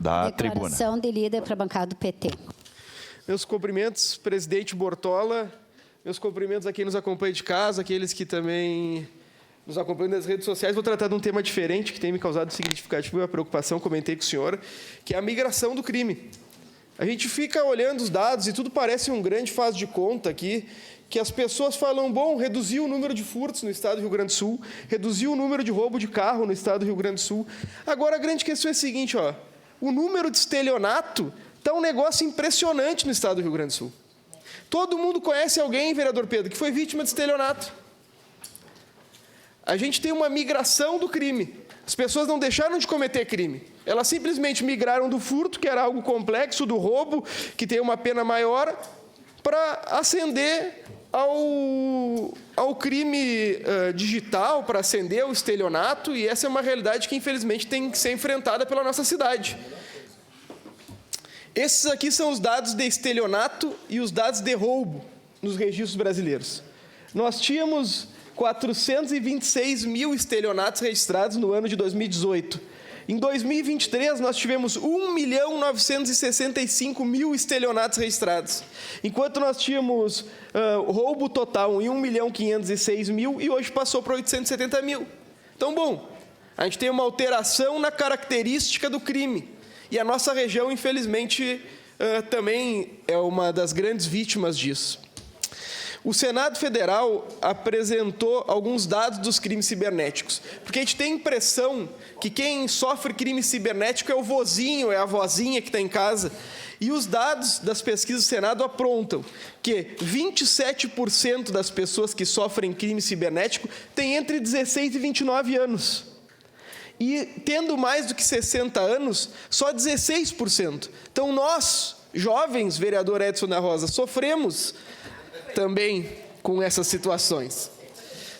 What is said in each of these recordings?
da tribuna. Declaração de líder para a bancada do PT. Meus cumprimentos, presidente Bortola. Meus cumprimentos a quem nos acompanha de casa, aqueles que também nos acompanham nas redes sociais. Vou tratar de um tema diferente que tem me causado significativa preocupação, comentei com o senhor, que é a migração do crime. A gente fica olhando os dados e tudo parece um grande faz de conta aqui, que as pessoas falam, bom, reduziu o número de furtos no estado do Rio Grande do Sul, reduziu o número de roubo de carro no estado do Rio Grande do Sul. Agora, a grande questão é a seguinte, ó, o número de estelionato está um negócio impressionante no estado do Rio Grande do Sul. Todo mundo conhece alguém, vereador Pedro, que foi vítima de estelionato. A gente tem uma migração do crime. As pessoas não deixaram de cometer crime. Elas simplesmente migraram do furto, que era algo complexo, do roubo, que tem uma pena maior, para ascender ao crime digital, para ascender ao estelionato, e essa é uma realidade que, infelizmente, tem que ser enfrentada pela nossa cidade. Esses aqui são os dados de estelionato e os dados de roubo nos registros brasileiros. Nós tínhamos 426 mil estelionatos registrados no ano de 2018. Em 2023, nós tivemos 1.965.000 estelionatos registrados, enquanto nós tínhamos roubo total em 1.506.000 e hoje passou para 870 mil. Então, bom, a gente tem uma alteração na característica do crime. E a nossa região, infelizmente, também é uma das grandes vítimas disso. O Senado Federal apresentou alguns dados dos crimes cibernéticos, porque a gente tem a impressão que quem sofre crime cibernético é o vozinho, é a vozinha que está em casa. E os dados das pesquisas do Senado apontam que 27% das pessoas que sofrem crime cibernético têm entre 16 e 29 anos. E, tendo mais do que 60 anos, só 16%. Então, nós, jovens, vereador Edson da Rosa, sofremos também com essas situações.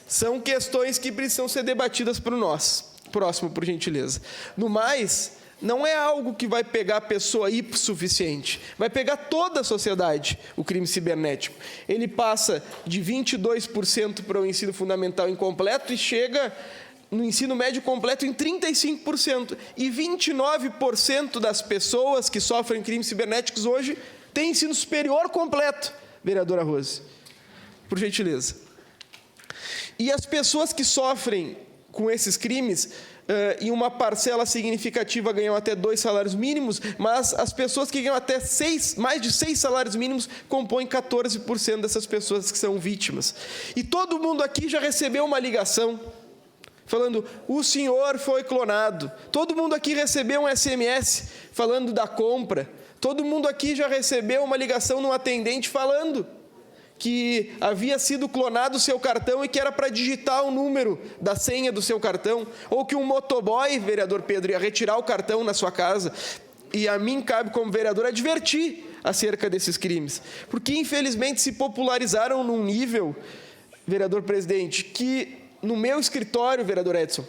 São questões que precisam ser debatidas por nós. Próximo, por gentileza. No mais, não é algo que vai pegar a pessoa hipossuficiente. Vai pegar toda a sociedade, o crime cibernético. Ele passa de 22% para o ensino fundamental incompleto e chega no ensino médio completo em 35%. E 29% das pessoas que sofrem crimes cibernéticos hoje têm ensino superior completo, vereadora Rose. Por gentileza. E as pessoas que sofrem com esses crimes, em uma parcela significativa ganham até 2 salários mínimos, mas as pessoas que ganham até mais de 6 salários mínimos compõem 14% dessas pessoas que são vítimas. E todo mundo aqui já recebeu uma ligação falando, o senhor foi clonado. Todo mundo aqui recebeu um SMS falando da compra. Todo mundo aqui já recebeu uma ligação no atendente falando que havia sido clonado o seu cartão e que era para digitar o número da senha do seu cartão, ou que um motoboy, vereador Pedro, ia retirar o cartão na sua casa. E a mim cabe, como vereador, advertir acerca desses crimes, porque infelizmente se popularizaram num nível, vereador presidente, que no meu escritório, vereador Edson,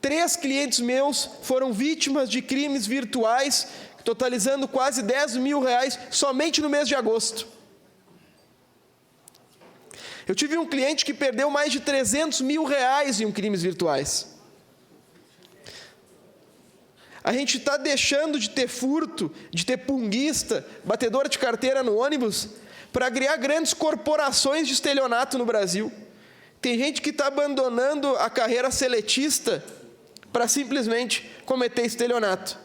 3 clientes meus foram vítimas de crimes virtuais, totalizando quase R$10 mil somente no mês de agosto. Eu tive um cliente que perdeu mais de R$300 mil em crimes virtuais. A gente está deixando de ter furto, de ter punguista, batedor de carteira no ônibus, para criar grandes corporações de estelionato no Brasil. Tem gente que está abandonando a carreira seletista para simplesmente cometer estelionato,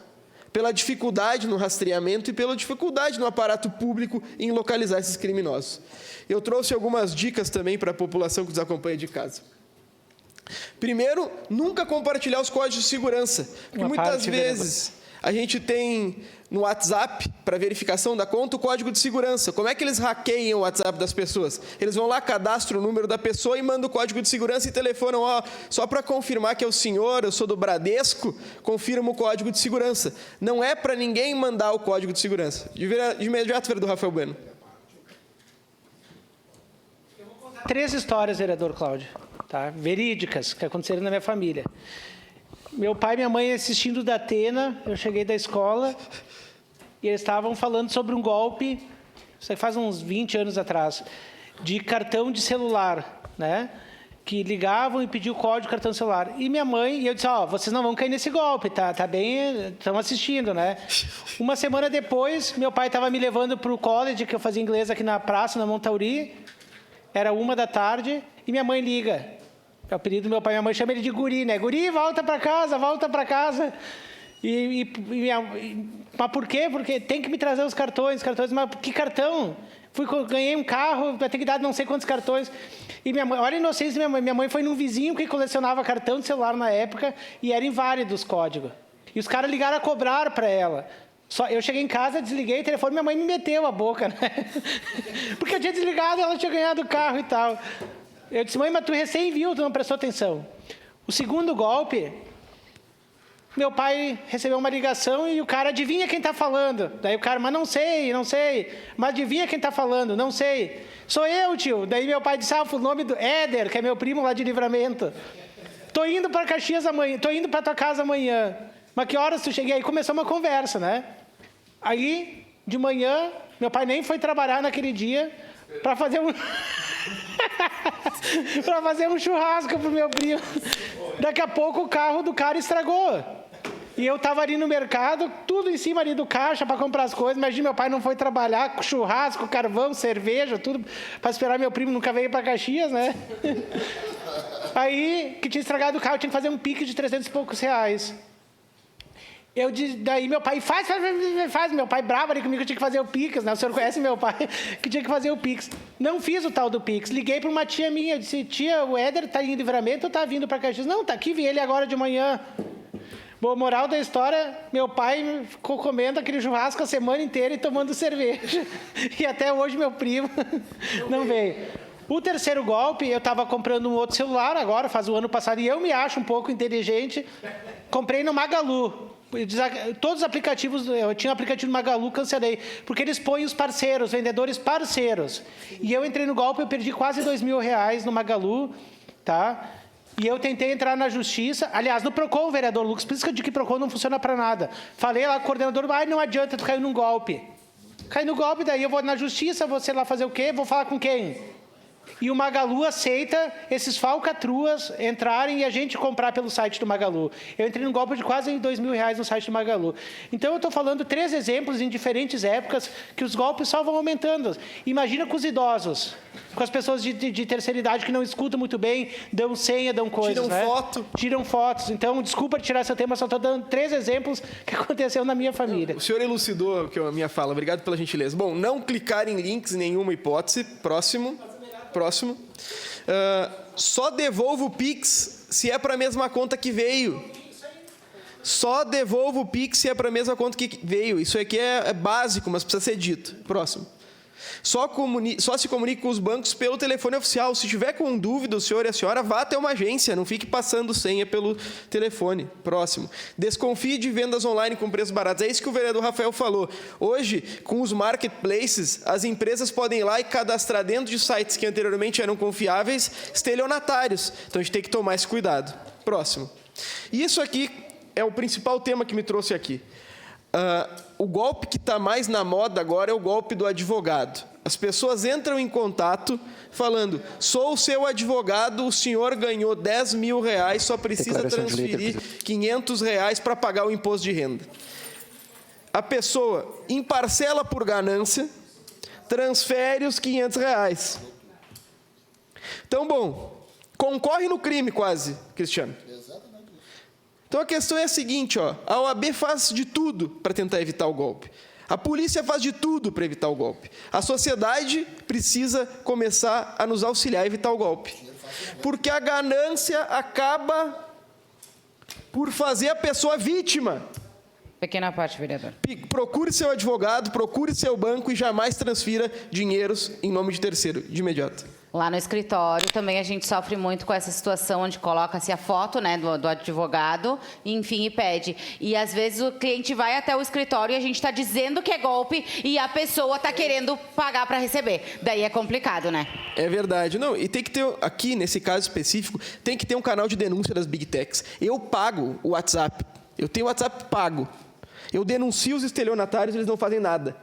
pela dificuldade no rastreamento e pela dificuldade no aparato público em localizar esses criminosos. Eu trouxe algumas dicas também para a população que nos acompanha de casa. Primeiro, nunca compartilhar os códigos de segurança, porque muitas vezes a gente tem no WhatsApp, para verificação da conta, o código de segurança. Como é que eles hackeiam o WhatsApp das pessoas? Eles vão lá, cadastram o número da pessoa e mandam o código de segurança e telefonam, só para confirmar que é o senhor, eu sou do Bradesco, confirma o código de segurança. Não é para ninguém mandar o código de segurança. De imediato, vereador Rafael Bueno. 3 histórias, vereador Cláudio, tá? Verídicas, que aconteceram na minha família. Meu pai e minha mãe assistindo da Atena, eu cheguei da escola e eles estavam falando sobre um golpe, isso faz uns 20 anos atrás, de cartão de celular, né? que ligavam e pediam o código do cartão celular. E minha mãe, e eu disse, vocês não vão cair nesse golpe, tá bem, estão assistindo, né? Uma semana depois, meu pai estava me levando para o college, que eu fazia inglês aqui na praça, na Montauri, era 1h, e minha mãe liga. É o apelido do meu pai, minha mãe chama ele de guri, né? Guri, volta para casa, volta para casa. Mas por quê? Porque tem que me trazer os cartões, mas que cartão? Ganhei um carro, vai ter que dar não sei quantos cartões. E minha mãe, olha a inocência da minha mãe. Minha mãe foi num vizinho que colecionava cartão de celular na época e era inválido os códigos. E os caras ligaram a cobrar para ela. Eu cheguei em casa, desliguei o telefone, minha mãe me meteu a boca, né? Porque eu tinha desligado, ela tinha ganhado o carro e tal. Eu disse, mãe, mas tu recém viu, tu não prestou atenção. O segundo golpe, meu pai recebeu uma ligação e o cara, adivinha quem está falando? Daí o cara, mas não sei. Mas adivinha quem está falando? Não sei. Sou eu, tio. Daí meu pai disse, o nome do Éder, que é meu primo lá de Livramento. Tô indo para Caxias amanhã, tô indo para tua casa amanhã. Mas que horas tu cheguei? Aí começou uma conversa, né? Aí, de manhã, meu pai nem foi trabalhar naquele dia para fazer para fazer um churrasco pro meu primo. Daqui a pouco o carro do cara estragou. E eu estava ali no mercado, tudo em cima ali do caixa para comprar as coisas. Imagina, meu pai não foi trabalhar, com churrasco, carvão, cerveja, tudo para esperar meu primo, nunca veio para Caxias, né? Aí, que tinha estragado o carro, eu tinha que fazer um pique de 300 e poucos reais. Daí meu pai, faz. Meu pai bravo ali comigo, que eu tinha que fazer o Pix, né? O senhor conhece meu pai, que tinha que fazer o Pix. Não fiz o tal do Pix. Liguei para uma tia minha, disse, tia, o Éder está em Livramento ou está vindo para Caxias? Não, está aqui, vi ele agora de manhã. Bom, moral da história, meu pai ficou comendo aquele churrasco a semana inteira e tomando cerveja. E até hoje meu primo não veio. O terceiro golpe, eu estava comprando um outro celular agora, faz o ano passado, e eu me acho um pouco inteligente. Comprei no Magalu. Todos os aplicativos, eu tinha um aplicativo do Magalu, cancelei, porque eles põem os parceiros, vendedores parceiros. E eu entrei no golpe, eu perdi quase R$2.000 no Magalu, tá? E eu tentei entrar na justiça, aliás, no Procon, o vereador Lucas, por isso que eu digo que Procon não funciona para nada. Falei lá com o coordenador, não adianta, tu caiu num golpe. Cai no golpe, daí eu vou na justiça, vou sei lá fazer o quê, vou falar com quem? E o Magalu aceita esses falcatruas entrarem e a gente comprar pelo site do Magalu. Eu entrei num golpe de quase R$2.000 no site do Magalu. Então, eu estou falando 3 exemplos em diferentes épocas que os golpes só vão aumentando. Imagina com os idosos, com as pessoas de terceira idade que não escutam muito bem, dão senha, dão coisas. Tiram fotos. Então, desculpa tirar esse tema, só estou dando 3 exemplos que aconteceu na minha família. O senhor elucidou a minha fala. Obrigado pela gentileza. Bom, não clicar em links em nenhuma hipótese. Próximo. Só devolvo o Pix se é para a mesma conta que veio. Só devolvo o Pix se é para a mesma conta que veio. Isso aqui é básico, mas precisa ser dito. Próximo. Só se comunique com os bancos pelo telefone oficial. Se tiver com dúvida, o senhor e a senhora, vá até uma agência. Não fique passando senha pelo telefone. Próximo. Desconfie de vendas online com preços baratos. É isso que o vereador Rafael falou. Hoje, com os marketplaces, as empresas podem ir lá e cadastrar dentro de sites que anteriormente eram confiáveis estelionatários. Então, a gente tem que tomar esse cuidado. Próximo. E isso aqui é o principal tema que me trouxe aqui. O golpe que está mais na moda agora é o golpe do advogado. As pessoas entram em contato falando, sou o seu advogado, o senhor ganhou R$10.000, só precisa transferir R$500 para pagar o imposto de renda. A pessoa, em parcela por ganância, transfere os R$500. Então, bom, concorre no crime quase, Cristiano. Então, a questão é a seguinte, a OAB faz de tudo para tentar evitar o golpe. A polícia faz de tudo para evitar o golpe. A sociedade precisa começar a nos auxiliar a evitar o golpe. Porque a ganância acaba por fazer a pessoa vítima. Pequena parte, vereador. Procure seu advogado, procure seu banco e jamais transfira dinheiros em nome de terceiro, de imediato. Lá no escritório também a gente sofre muito com essa situação onde coloca-se a foto, né, do advogado, enfim, e pede. E às vezes o cliente vai até o escritório e a gente está dizendo que é golpe e a pessoa está querendo pagar para receber. Daí é complicado, né? É verdade. Não, e tem que ter, aqui nesse caso específico, tem que ter um canal de denúncia das Big Techs. Eu pago o WhatsApp. Eu tenho o WhatsApp pago. Eu denuncio os estelionatários, eles não fazem nada.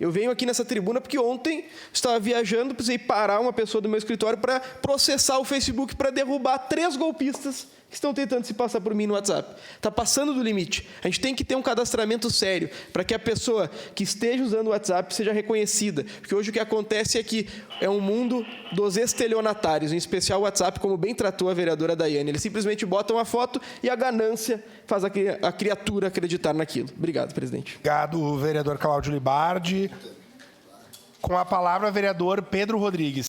Eu venho aqui nessa tribuna porque ontem estava viajando, precisei parar uma pessoa do meu escritório para processar o Facebook para derrubar 3 golpistas que estão tentando se passar por mim no WhatsApp. Está passando do limite. A gente tem que ter um cadastramento sério para que a pessoa que esteja usando o WhatsApp seja reconhecida. Porque hoje o que acontece é que é um mundo dos estelionatários, em especial o WhatsApp, como bem tratou a vereadora Daiane. Eles simplesmente botam uma foto e a ganância faz a criatura acreditar naquilo. Obrigado, presidente. Obrigado, vereador Cláudio Libardi. Com a palavra, vereador Pedro Rodrigues.